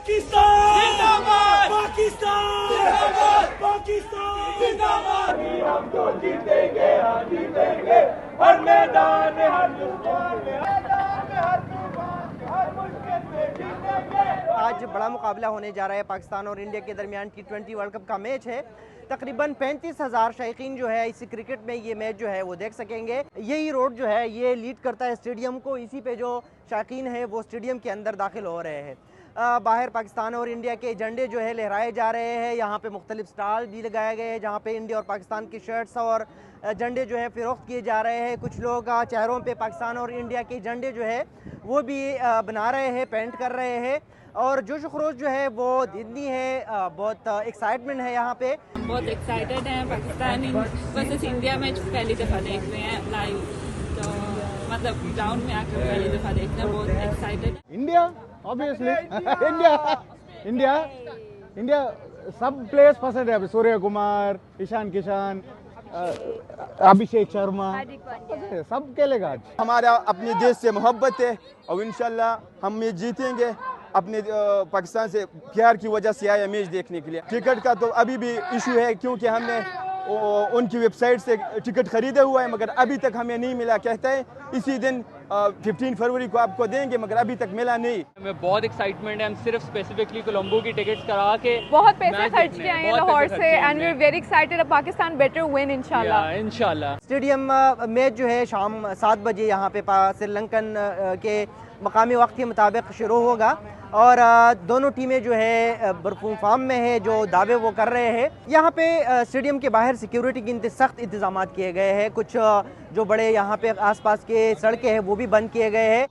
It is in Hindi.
पाकिस्तान जिंदाबाद, पाकिस्तान जिंदाबाद, पाकिस्तान जिंदाबाद। हम तो जीतेंगे, हाँ जीतेंगे, हर मैदान में, हर तूफान में, मैदान में, हर तूफान में, हर मुश्किल में जीतेंगे। आज बड़ा मुकाबला होने जा रहा है पाकिस्तान और इंडिया के दरमियान। T20 वर्ल्ड कप का मैच है। तकरीबन 35,000 शायकीन जो है इस क्रिकेट में ये मैच जो है वो देख सकेंगे। यही रोड जो है ये लीड करता है स्टेडियम को। इसी पे जो शायकीन है वो स्टेडियम के अंदर दाखिल हो रहे हैं। बाहर पाकिस्तान और इंडिया के झंडे जो है लहराए जा रहे हैं। यहाँ पे मुख्तलिफ स्टॉल भी लगाए गए हैं जहाँ पे इंडिया और पाकिस्तान की शर्ट्स और झंडे जो है फ़रोख्त किए जा रहे हैं। कुछ लोग चेहरों पे पाकिस्तान और इंडिया के झंडे जो है वो भी बना रहे हैं, पेंट कर रहे हैं। और जोश खरोश जो है वो इतनी है, बहुत एक्साइटमेंट है यहाँ पे। बहुत एक्साइटेड हैं। पाकिस्तान वर्सेस इंडिया मैच पहली दफ़ा देख रहे हैं लाइव, तो मतलब ग्राउंड में आकर पहली दफ़ा देख रहे हैं। बहुत excited. India obviously India India सब प्लेयर्स पसंद है। सूर्य कुमार, ईशान किशन, अभिषेक शर्मा, सब खेलेगा आज। हमारा अपने देश से मोहब्बत है और इंशाल्लाह हम ये जीतेंगे। अपने पाकिस्तान से प्यार की वजह से आया मैच देखने के लिए। टिकट का तो अभी भी इशू है क्योंकि हमने उनकी वेबसाइट से टिकट खरीदा हुआ है मगर अभी तक हमें नहीं मिला। कहता है इसी दिन 15 फरवरी को आपको देंगे मगर अभी तक मिला नहीं। हमें बहुत एक्साइटमेंट है। हम सिर्फ स्पेसिफिकली कोलंबो की टिकट्स करा के बहुत पैसे खर्च के आए हैं लाहौर से and we are very excited. Pakistan better win इंशाल्लाह। इंशाल्लाह। स्टेडियम मैच जो है शाम 7 बजे यहाँ पे श्रीलंकन के मकामी वक्त के मुताबिक शुरू होगा और दोनों टीमें जो है भरपूर फॉर्म में है, जो दावे वो कर रहे हैं। यहाँ पे स्टेडियम के बाहर सिक्योरिटी के सख्त इंतजाम किए गए हैं। कुछ जो बड़े यहाँ पे आसपास के सड़कें हैं वो भी बंद किए गए हैं।